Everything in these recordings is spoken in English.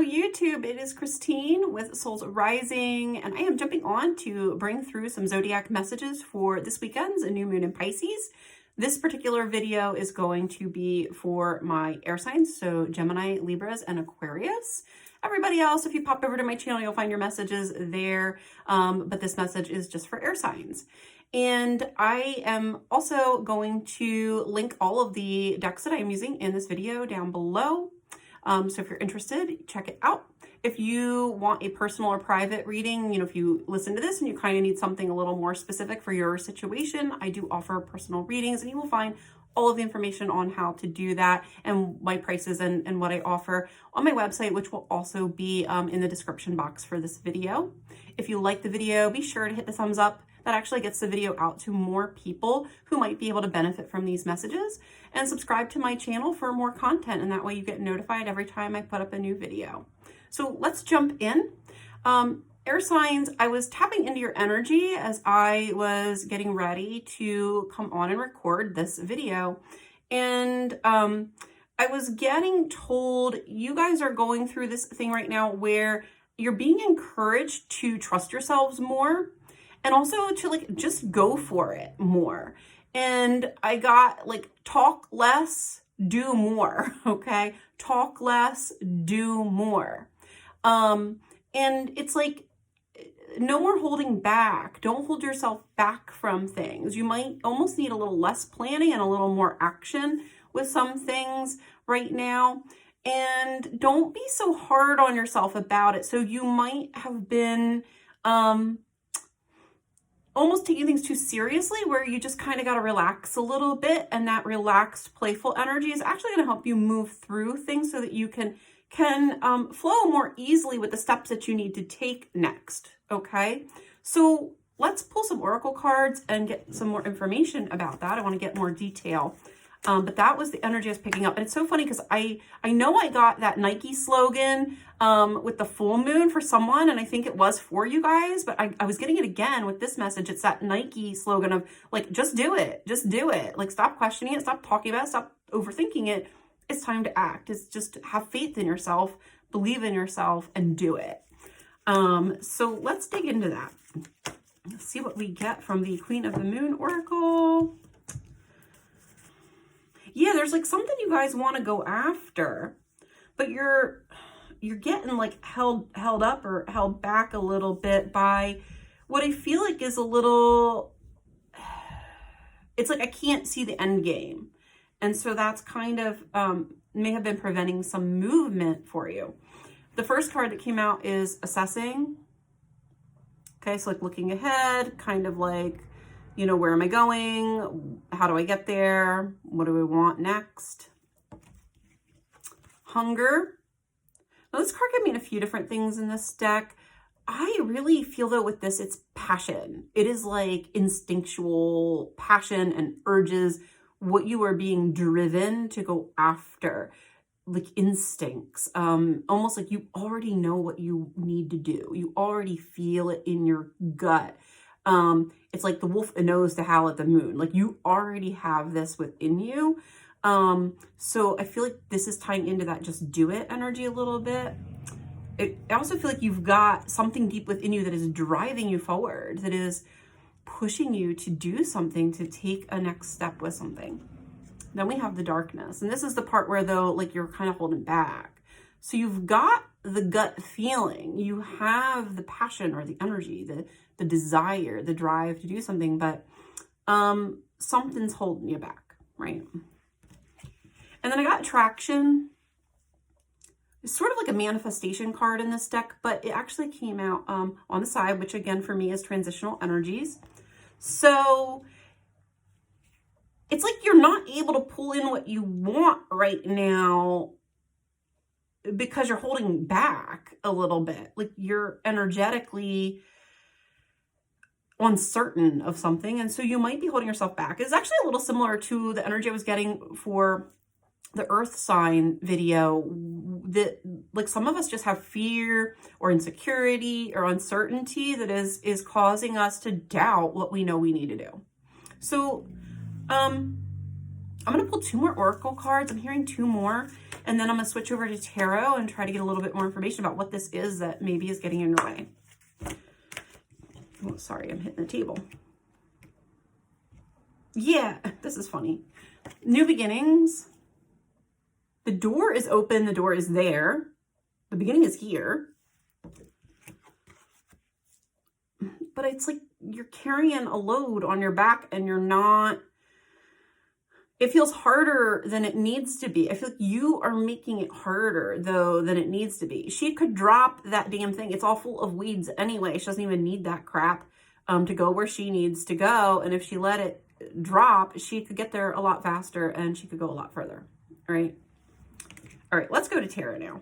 YouTube, it is Christine with Souls Rising, and I am jumping on to bring through some zodiac messages for this weekend's new moon in Pisces. This particular video is going to be for my air signs, so Gemini, Libras, and Aquarius. Everybody else, if you pop over to my channel, you'll find your messages there, but this message is just for air signs. And I am also going to link all of the decks that I am using in this video down below. So if you're interested, check it out. If you want a personal or private reading, if you listen to this and you kind of need something a little more specific for your situation, I do offer personal readings, and you will find all of the information on how to do that and my prices and what I offer on my website, which will also be in the description box for this video. If you like the video, be sure to hit the thumbs up. That actually gets the video out to more people who might be able to benefit from these messages, and subscribe to my channel for more content, and that way you get notified every time I put up a new video. So let's jump in. Air signs, I was tapping into your energy as I was getting ready to come on and record this video, and I was getting told you guys are going through this thing right now where you're being encouraged to trust yourselves more, and also to just go for it more. And I got talk less, do more, okay? Talk less, do more. And it's no more holding back. Don't hold yourself back from things. You might almost need a little less planning and a little more action with some things right now. And don't be so hard on yourself about it. So you might have been almost taking things too seriously, where you just kind of got to relax a little bit, and that relaxed, playful energy is actually going to help you move through things so that you can flow more easily with the steps that you need to take next. Okay, so let's pull some oracle cards and get some more information about that. I want to get more detail. But that was the energy I was picking up. And it's so funny because I know I got that Nike slogan with the full moon for someone, and I think it was for you guys, but I was getting it again with this message. It's that Nike slogan of just do it. Just do it. Stop questioning it. Stop talking about it. Stop overthinking it. It's time to act. It's just have faith in yourself, believe in yourself, and do it. So let's dig into that. Let's see what we get from the Queen of the Moon Oracle. Yeah, there's something you guys want to go after, but you're getting held up or held back a little bit by what I feel is a little, it's I can't see the end game. And so that's kind of may have been preventing some movement for you. The first card that came out is assessing. Okay, so looking ahead, kind of where am I going? How do I get there? What do I want next? Hunger. Now this card can mean a few different things in this deck. I really feel though with this, it's passion. It is instinctual passion and urges, what you are being driven to go after, instincts, almost you already know what you need to do. You already feel it in your gut. It's the wolf knows to howl at the moon. You already have this within you. So I feel this is tying into that just do it energy a little bit. I also feel you've got something deep within you that is driving you forward, that is pushing you to do something, to take a next step with something. Then we have the darkness. And this is the part where though, you're kind of holding back. So you've got the gut feeling, you have the passion or the energy, the desire, the drive to do something, but something's holding you back, right? And then I got attraction. It's sort of a manifestation card in this deck, but it actually came out on the side, which again for me is transitional energies. So it's you're not able to pull in what you want right now because you're holding back a little bit. You're energetically uncertain of something, and so you might be holding yourself back. It's actually a little similar to the energy I was getting for the earth sign video, that some of us just have fear or insecurity or uncertainty that is causing us to doubt what we know we need to do. So I'm going to pull 2 more oracle cards. I'm hearing 2 more, and then I'm going to switch over to tarot and try to get a little bit more information about what this is that maybe is getting in your way. Oh, sorry, I'm hitting the table. Yeah, this is funny. New beginnings. The door is open. The door is there. The beginning is here. But it's like you're carrying a load on your back and you're not, it feels harder than it needs to be. I feel like you are making it harder, though, than it needs to be. She could drop that damn thing. It's all full of weeds anyway. She doesn't even need that crap to go where she needs to go. And if she let it drop, she could get there a lot faster and she could go a lot further, right? All right, let's go to tarot now.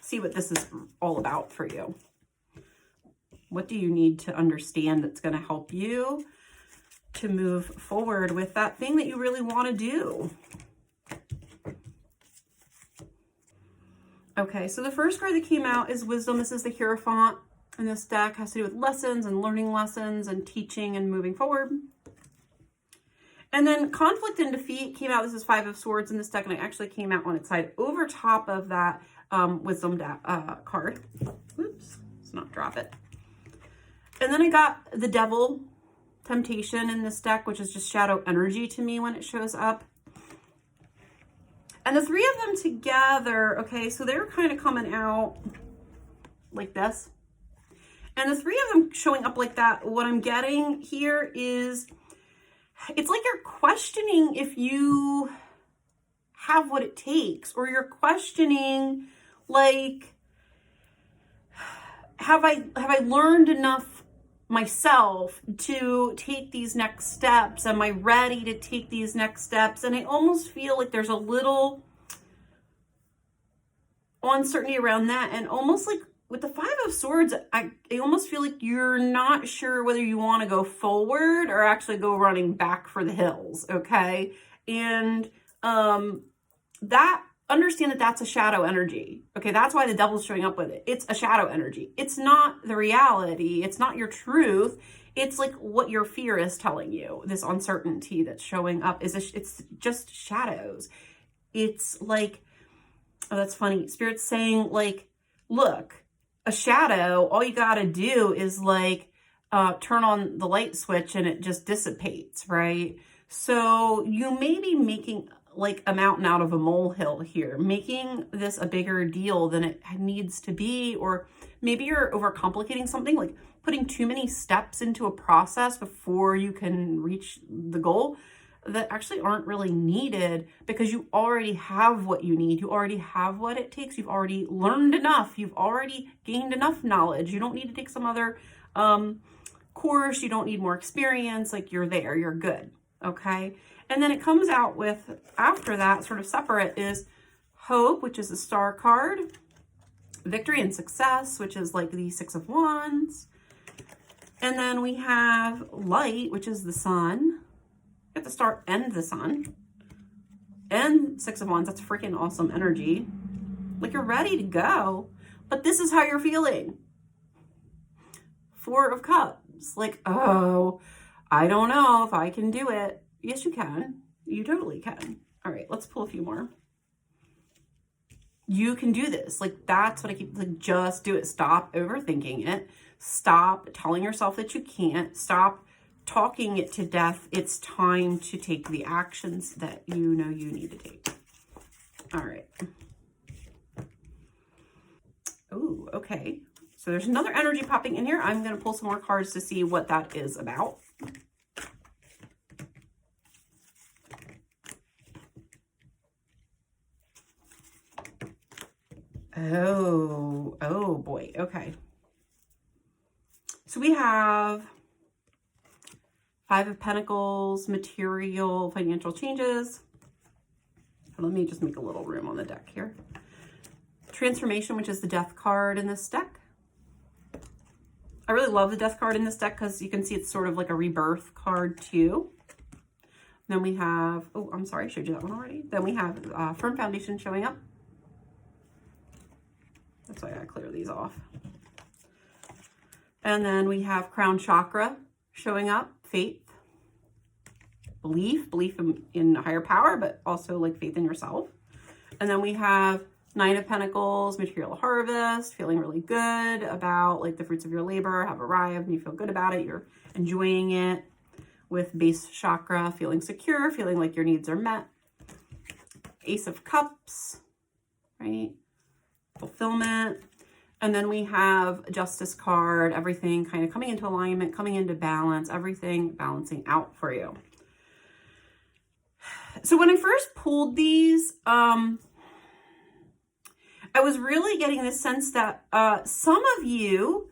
See what this is all about for you. What do you need to understand that's going to help you to move forward with that thing that you really want to do? Okay, so the first card that came out is Wisdom. This is the Hierophant, and this deck has to do with lessons and learning lessons and teaching and moving forward. And then Conflict and Defeat came out. This is 5 of Swords in this deck, and it actually came out on its side over top of that Wisdom card. Oops, let's not drop it. And then I got the Devil, Temptation in this deck, which is just shadow energy to me when it shows up. And the 3 of them together, okay, so they're kind of coming out like this. And the 3 of them showing up like that, what I'm getting here is, it's like you're questioning if you have what it takes, or you're questioning, like, have I learned enough myself to take these next steps? Am I ready to take these next steps? And I almost feel like there's a little uncertainty around that, and almost like with the 5 of Swords, I almost feel like you're not sure whether you want to go forward or actually go running back for the hills, okay? And understand that that's a shadow energy, okay? That's why the Devil's showing up with it. It's a shadow energy. It's not the reality. It's not your truth. It's like what your fear is telling you. This uncertainty that's showing up it's just shadows. It's like, oh, that's funny. Spirit's saying, like, look, a shadow, all you got to do is like turn on the light switch and it just dissipates, right? So you may be making like a mountain out of a molehill here, making this a bigger deal than it needs to be, or maybe you're overcomplicating something, like putting too many steps into a process before you can reach the goal that actually aren't really needed, because you already have what you need. You already have what it takes. You've already learned enough. You've already gained enough knowledge. You don't need to take some other course. You don't need more experience. Like, you're there. You're good. Okay. And then it comes out with, after that, sort of separate, is Hope, which is a Star card. Victory and Success, which is like the 6 of Wands. And then we have Light, which is the Sun. At the Star and the Sun. And 6 of Wands. That's freaking awesome energy. Like, you're ready to go. But this is how you're feeling. 4 of Cups. Like, oh, I don't know if I can do it. Yes, you can. You totally can. All right, let's pull a few more. You can do this. Like, that's what I keep, like, just do it. Stop overthinking it. Stop telling yourself that you can't. Stop talking it to death. It's time to take the actions that you know you need to take. All right. Oh, okay. So there's another energy popping in here. I'm going to pull some more cards to see what that is about. Oh boy. Okay. So we have 5 of Pentacles, material, financial changes. Let me just make a little room on the deck here. Transformation, which is the Death card in this deck. I really love the Death card in this deck because you can see it's sort of like a rebirth card too. Then we have, oh, I'm sorry, I showed you that one already. Then we have Firm Foundation showing up. That's why I gotta clear these off. And then we have Crown Chakra showing up, Faith. belief in a higher power, but also like faith in yourself. And then we have 9 of Pentacles, material harvest, feeling really good about like the fruits of your labor have arrived and you feel good about it. You're enjoying it. With base chakra, feeling secure, feeling like your needs are met. Ace of Cups, right? Fulfillment. And then we have Justice card, everything kind of coming into alignment, coming into balance, everything balancing out for you. So when I first pulled these, I was really getting the sense that some of you,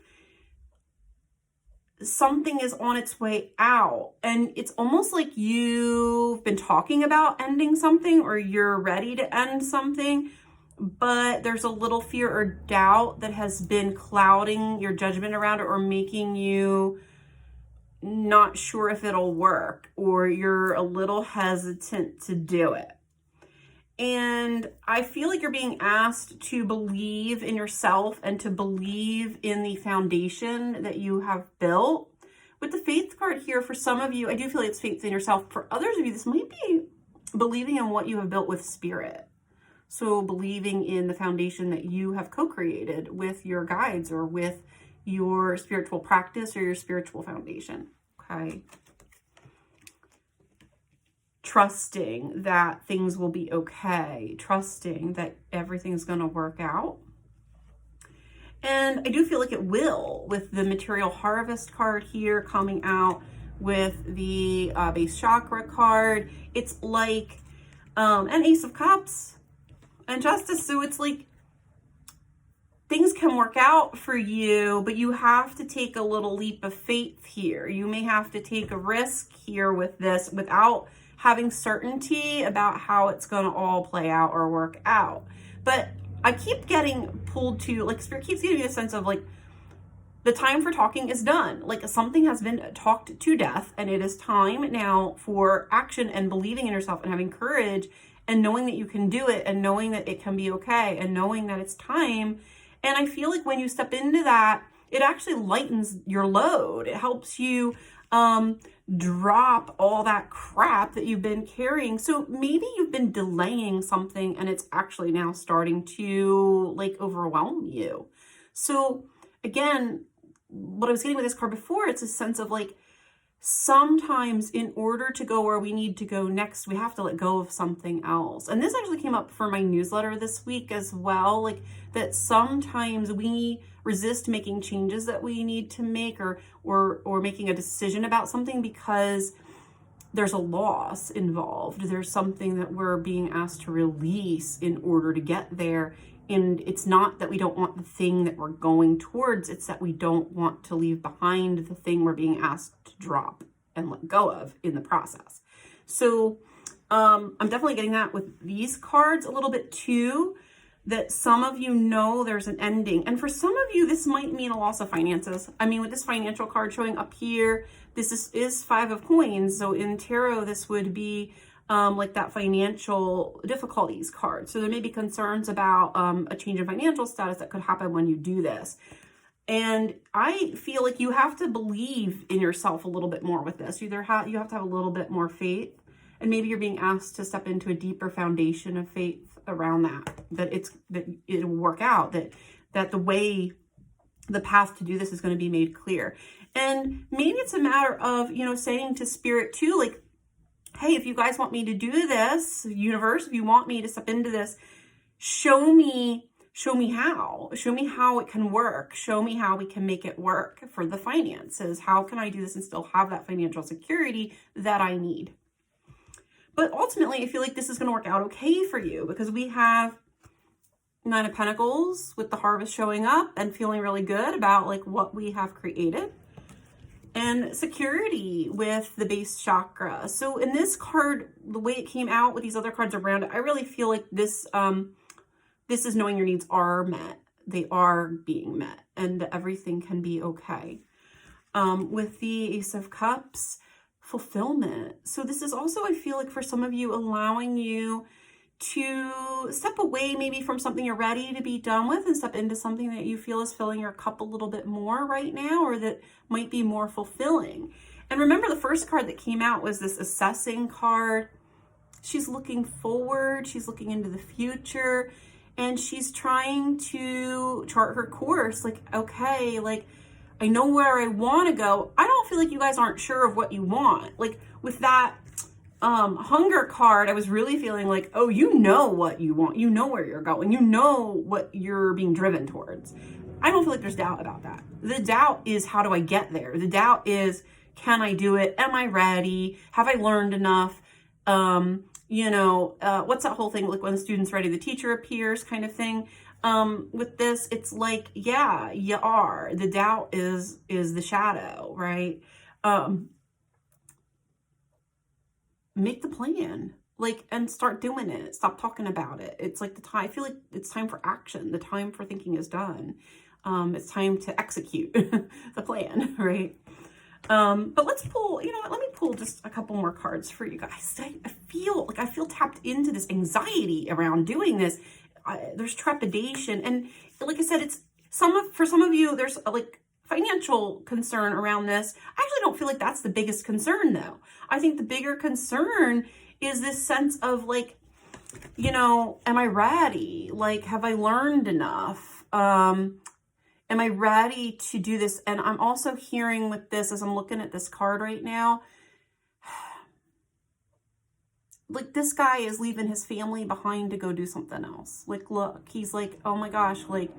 something is on its way out, and it's almost like you've been talking about ending something or you're ready to end something, but there's a little fear or doubt that has been clouding your judgment around it or making you not sure if it'll work, or you're a little hesitant to do it. And I feel like you're being asked to believe in yourself and to believe in the foundation that you have built. With the faith card here, for some of you, I do feel like it's faith in yourself. For others of you, this might be believing in what you have built with spirit. So believing in the foundation that you have co-created with your guides or with your spiritual practice or your spiritual foundation. Okay. Trusting that things will be okay, trusting that everything's going to work out. And I do feel like it will, with the material harvest card here coming out with the base chakra card. It's like an Ace of Cups and Justice. So it's like things can work out for you, but you have to take a little leap of faith here. You may have to take a risk here with this without having certainty about how it's going to all play out or work out. But I keep getting pulled to, like, Spirit keeps giving me a sense of like, the time for talking is done. Like, something has been talked to death, and it is time now for action and believing in yourself and having courage and knowing that you can do it and knowing that it can be okay and knowing that it's time. And I feel like when you step into that, it actually lightens your load. It helps you drop all that crap that you've been carrying. So maybe you've been delaying something and it's actually now starting to like overwhelm you. So again, what I was getting with this card before, it's a sense of like, sometimes in order to go where we need to go next, we have to let go of something else. And this actually came up for my newsletter this week as well, like that sometimes we resist making changes that we need to make or making a decision about something because there's a loss involved. There's something that we're being asked to release in order to get there. And it's not that we don't want the thing that we're going towards, it's that we don't want to leave behind the thing we're being asked to drop and let go of in the process. So I'm definitely getting that with these cards a little bit too, that some of you know there's an ending. And for some of you, this might mean a loss of finances. I mean, with this financial card showing up here, this is 5 of coins. So in tarot, this would be like that financial difficulties card. So there may be concerns about a change in financial status that could happen when you do this. And I feel like you have to believe in yourself a little bit more with this. You have to have a little bit more faith, and maybe you're being asked to step into a deeper foundation of faith around that it'll work out, that the path to do this is going to be made clear. And maybe it's a matter of, saying to Spirit too, like, hey, if you guys want me to do this, universe, if you want me to step into this, show me how it can work. Show me how we can make it work for the finances. How can I do this and still have that financial security that I need? But ultimately, I feel like this is going to work out okay for you because we have 9 of Pentacles with the harvest showing up and feeling really good about like what we have created. And security with the base chakra. So in this card, the way it came out with these other cards around it, I really feel like this is knowing your needs are met. They are being met and everything can be okay. With the Ace of Cups, fulfillment. So this is also, I feel like for some of you, allowing you to step away maybe from something you're ready to be done with and step into something that you feel is filling your cup a little bit more right now or that might be more fulfilling. And remember, the first card that came out was this assessing card. She's looking forward, she's looking into the future, and she's trying to chart her course. Like, okay, like, I know where I want to go. I don't feel like you guys aren't sure of what you want. Like with that hunger card, I was really feeling like, oh, you know what you want. You know where you're going. You know what you're being driven towards. I don't feel like there's doubt about that. The doubt is, how do I get there? The doubt is, can I do it? Am I ready? Have I learned enough? What's that whole thing? Like when the student's ready, the teacher appears kind of thing. With this, it's like, yeah, you are. The doubt is the shadow, right? Make the plan, like, and start doing it. Stop talking about it. It's like the time, I feel like it's time for action. The time for thinking is done. It's time to execute the plan, right? But let's pull, you know what, let me pull just a couple more cards for you guys. I feel tapped into this anxiety around doing this. There's trepidation. And like I said, for some of you, there's like financial concern around this. I actually don't feel like that's the biggest concern though. I think the bigger concern is this sense of like, am I ready? Like, have I learned enough? Am I ready to do this? And I'm also hearing with this, as I'm looking at this card right now, like this guy is leaving his family behind to go do something else. Like, look, he's like, oh my gosh, like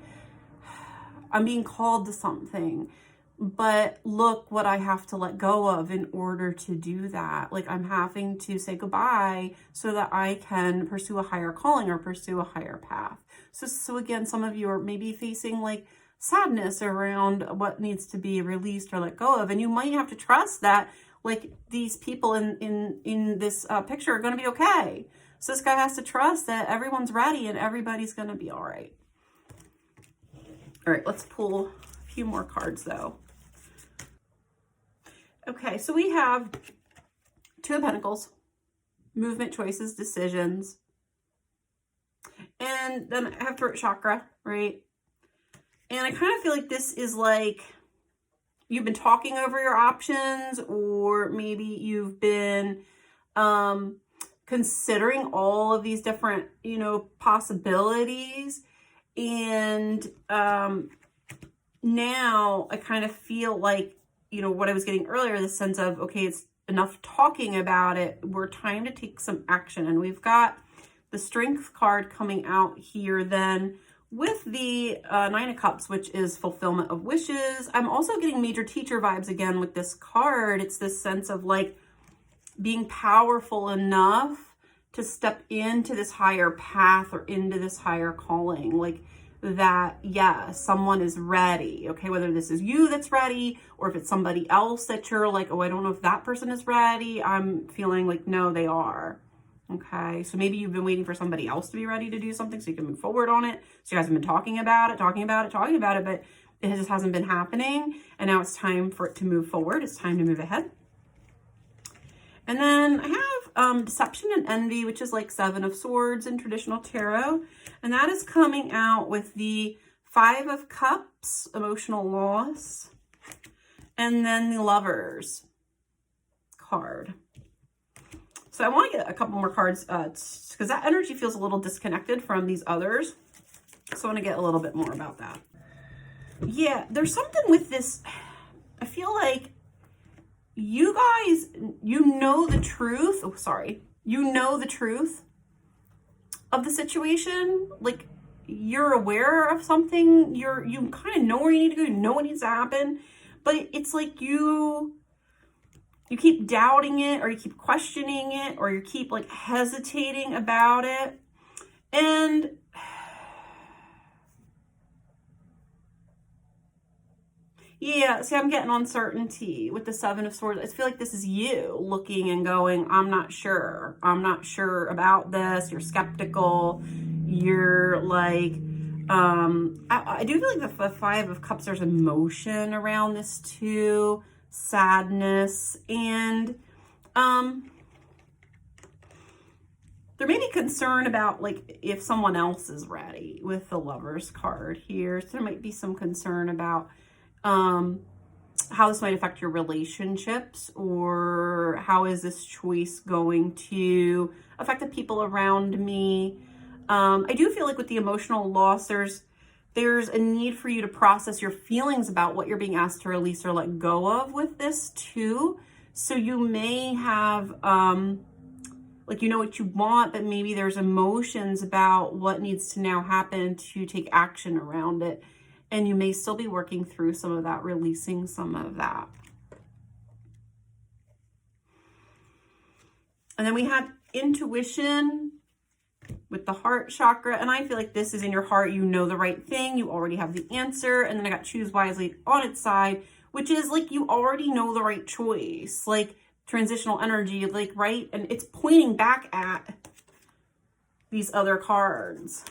I'm being called to something, but look what I have to let go of in order to do that. Like I'm having to say goodbye so that I can pursue a higher calling or pursue a higher path. So again, some of you are maybe facing like sadness around what needs to be released or let go of. And you might have to trust that like these people in this picture are going to be okay. So this guy has to trust that everyone's ready and everybody's going to be all right. All right, let's pull a few more cards though. Okay, so we have Two of Pentacles, movement, choices, decisions. And then I have throat chakra, right? And I kind of feel like this is like you've been talking over your options, or maybe you've been considering all of these different, possibilities. And now I kind of feel like, what I was getting earlier, the sense of, okay, it's enough talking about it. We're time to take some action. And we've got the Strength card coming out here then with the Nine of Cups, which is fulfillment of wishes. I'm also getting major teacher vibes again with this card. It's this sense of like being powerful enough to step into this higher path or into this higher calling. Like that, yeah, someone is ready. Okay, whether this is you that's ready or if it's somebody else that you're like, oh, I don't know if that person is ready. I'm feeling like, no, they are. Okay, so maybe you've been waiting for somebody else to be ready to do something so you can move forward on it. So you guys have been talking about it, but it just hasn't been happening. And now it's time for it to move forward. It's time to move ahead. And then I have Deception and Envy, which is like Seven of Swords in traditional tarot. And that is coming out with the Five of Cups, emotional loss. And then the Lovers card. So I want to get a couple more cards because that energy feels a little disconnected from these others. So I want to get a little bit more about that. Yeah, there's something with this. I feel like you guys, know the truth. Oh, sorry. You know the truth of the situation. Like you're aware of something. You kind of know where you need to go. You know what needs to happen. But it's like you keep doubting it, or you keep questioning it, or you keep like hesitating about it. And yeah, see, I'm getting uncertainty with the Seven of Swords. I feel like this is you looking and going, I'm not sure. I'm not sure about this. You're skeptical. You're like, I do feel like the Five of Cups, there's emotion around this too. Sadness, and there may be concern about like if someone else is ready with the Lovers card here. So there might be some concern about how this might affect your relationships, or how is this choice going to affect the people around me. I do feel like with the emotional loss, there's a need for you to process your feelings about what you're being asked to release or let go of with this too. So you may have, like, you know what you want, but maybe there's emotions about what needs to now happen to take action around it. And you may still be working through some of that, releasing some of that. And then we have intuition with the heart chakra. And I feel like this is in your heart. You know the right thing. You already have the answer. And then I got choose wisely on its side, which is like you already know the right choice. Like transitional energy, like, right? And it's pointing back at these other cards.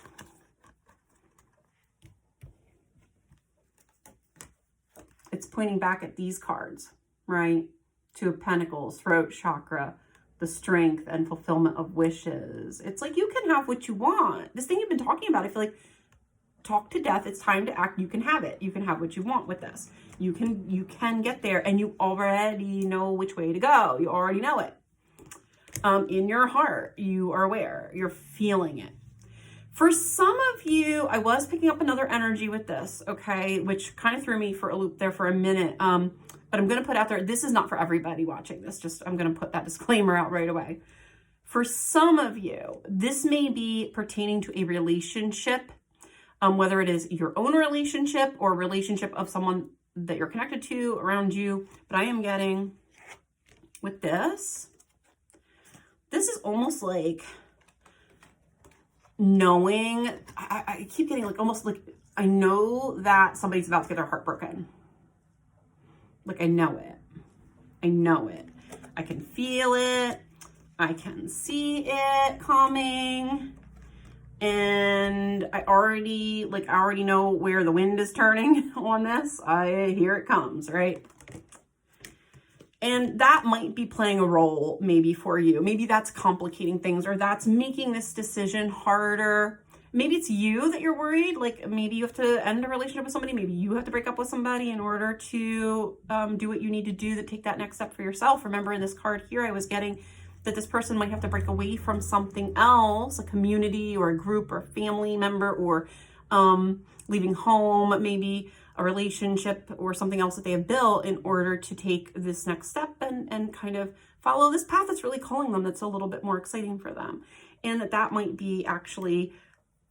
It's pointing back at these cards, right? Two of Pentacles, throat chakra, the strength and fulfillment of wishes. It's like you can have what you want. This thing you've been talking about, I feel like, talk to death. It's time to act. You can have it. You can have what you want with this. You can get there, and you already know which way to go. You already know it. In your heart, you are aware. You're feeling it. For some of you, I was picking up another energy with this, okay, which kind of threw me for a loop there for a minute. But I'm going to put out there, this is not for everybody watching this. Just, I'm going to put that disclaimer out right away. For some of you, this may be pertaining to a relationship, whether it is your own relationship or a relationship of someone that you're connected to around you. But I am getting with this is almost like knowing, I keep getting like almost like, I know that somebody's about to get their heart broken. Like, I know it. I know it. I can feel it. I can see it coming. And I already know where the wind is turning on this. Here it comes, right? And that might be playing a role maybe for you. Maybe that's complicating things, or that's making this decision harder. Maybe it's you that you're worried. Like, maybe you have to end a relationship with somebody. Maybe you have to break up with somebody in order to do what you need to do to take that next step for yourself. Remember, in this card here, I was getting that this person might have to break away from something else, a community or a group or a family member, or leaving home, maybe a relationship or something else that they have built in order to take this next step and kind of follow this path that's really calling them, that's a little bit more exciting for them. And that might be actually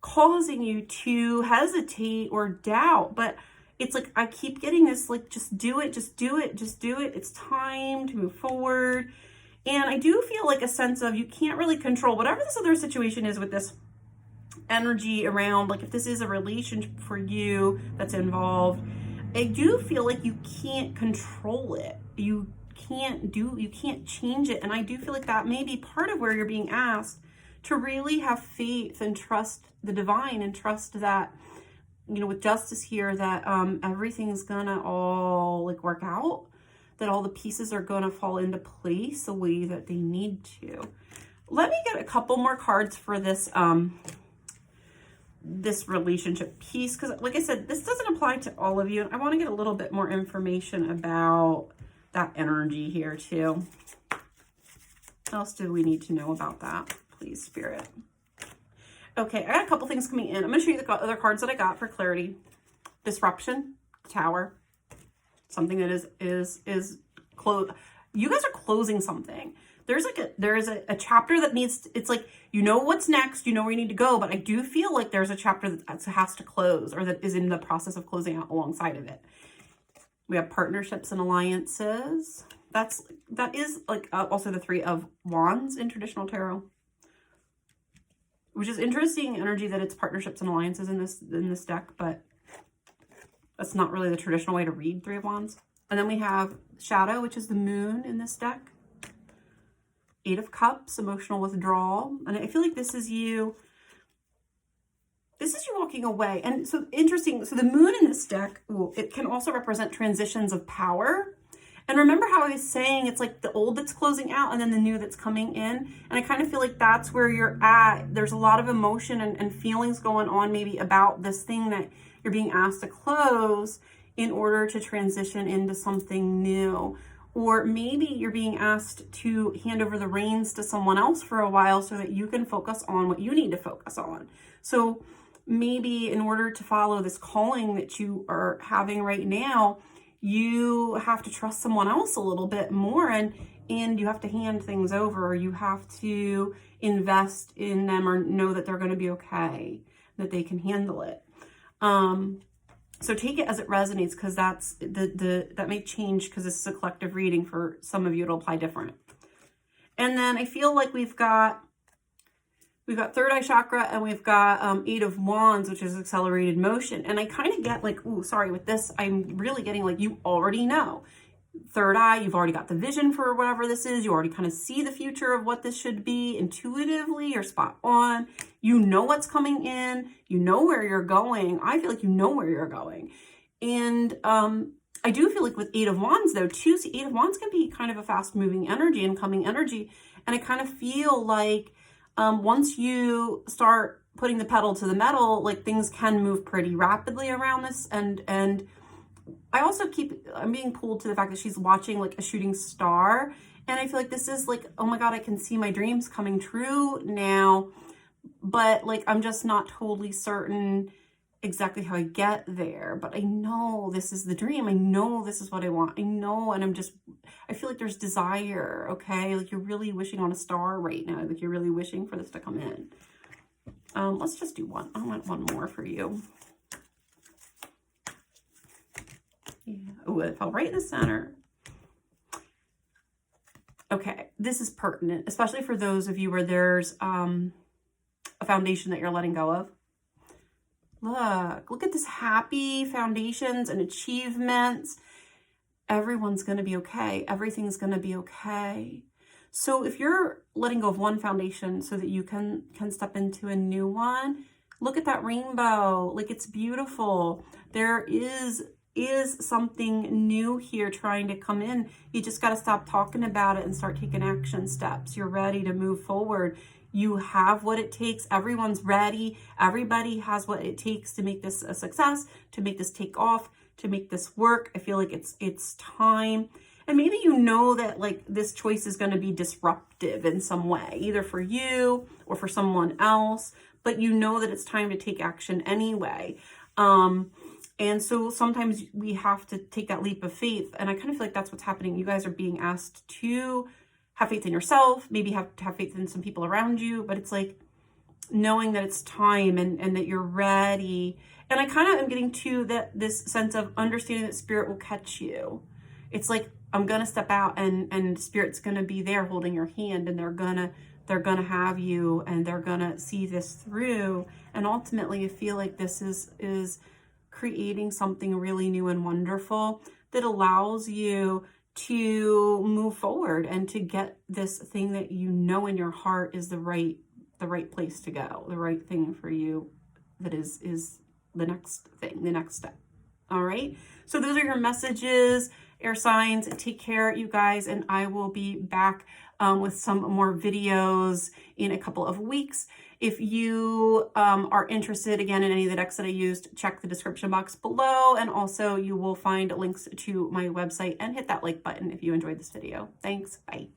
causing you to hesitate or doubt. But it's like, I keep getting this, like, just do it, just do it, just do it. It's time to move forward. And I do feel like a sense of, you can't really control whatever this other situation is with this energy around, like, if this is a relationship for you that's involved, I do feel like you can't control it. You can't change it. And I do feel like that may be part of where you're being asked to really have faith and trust the divine, and trust that, you know, with justice here, that everything's gonna all like work out, that all the pieces are gonna fall into place the way that they need to. Let me get a couple more cards for this this relationship piece, because like I said, this doesn't apply to all of you. I want to get a little bit more information about that energy here too. What else do we need to know about that, please, Spirit? Okay, I got a couple things coming in. I'm going to show you the other cards that I got for clarity. Disruption, Tower, something that is close. You guys are closing something. There is a chapter that needs, it's like, you know what's next, you know where you need to go, but I do feel like there's a chapter that has to close, or that is in the process of closing out alongside of it. We have partnerships and alliances. That is like also the Three of Wands in traditional tarot, which is interesting energy that it's partnerships and alliances in this deck, but that's not really the traditional way to read Three of Wands. And then we have Shadow, which is the Moon in this deck. Eight of Cups, emotional withdrawal. And I feel like this is you walking away. And so interesting. So the Moon in this deck, it can also represent transitions of power. And remember how I was saying it's like the old that's closing out and then the new that's coming in. And I kind of feel like that's where you're at. There's a lot of emotion and feelings going on maybe about this thing that you're being asked to close. in order to transition into something new. Or maybe you're being asked to hand over the reins to someone else for a while so that you can focus on what you need to focus on. So maybe in order to follow this calling that you are having right now, you have to trust someone else a little bit more, and you have to hand things over, or you have to invest in them, or know that they're going to be okay, that they can handle it. So take it as it resonates, because that's that may change, because this is a collective reading. For some of you, it'll apply different. And then I feel like we've got third eye chakra, and we've got 8 of Wands, which is accelerated motion. And I kind of get like, ooh, sorry, with this, I'm really getting like, you already know. Third eye, you've already got the vision for whatever this is. You already kind of see the future of what this should be intuitively. You're spot on. You know what's coming in. You know where you're going. I feel like you know where you're going. And I do feel like with 8 of Wands though too, see, 8 of Wands can be kind of a fast moving energy, incoming energy. And I kind of feel like once you start putting the pedal to the metal, like things can move pretty rapidly around this. And I also I'm being pulled to the fact that she's watching like a shooting star. And I feel like this is like, oh my God, I can see my dreams coming true now. But like, I'm just not totally certain exactly how I get there. But I know this is the dream. I know this is what I want. I know. And I feel like there's desire, okay? Like you're really wishing on a star right now. Like you're really wishing for this to come in. Let's just do one. I want one more for you. Yeah. Oh, it fell right in the center. Okay, this is pertinent, especially for those of you where there's a foundation that you're letting go of. Look at this happy foundations and achievements. Everyone's going to be okay. Everything's going to be okay. So if you're letting go of one foundation so that you can step into a new one, look at that rainbow. Like it's beautiful. There is something new here trying to come in. You just got to stop talking about it and start taking action steps. You're ready to move forward. You have what it takes. Everyone's ready. Everybody has what it takes to make this a success, to make this take off, to make this work. I feel like it's time. And maybe you know that like this choice is going to be disruptive in some way, either for you or for someone else, but you know that it's time to take action anyway. And so sometimes we have to take that leap of faith. And I kind of feel like that's what's happening. You guys are being asked to have faith in yourself, maybe have to have faith in some people around you, but it's like knowing that it's time and that you're ready. And I kind of am getting to this sense of understanding that spirit will catch you. It's like, I'm going to step out and spirit's going to be there holding your hand, and they're going to have you, and they're going to see this through. And ultimately I feel like this is creating something really new and wonderful that allows you to move forward and to get this thing that you know in your heart is the right place to go, the right thing for you, that is the next thing, the next step. All right. So those are your messages, air signs. Take care, you guys, and I will be back with some more videos in a couple of weeks. If you are interested, again, in any of the decks that I used, check the description box below. And also you will find links to my website, and hit that like button if you enjoyed this video. Thanks. Bye.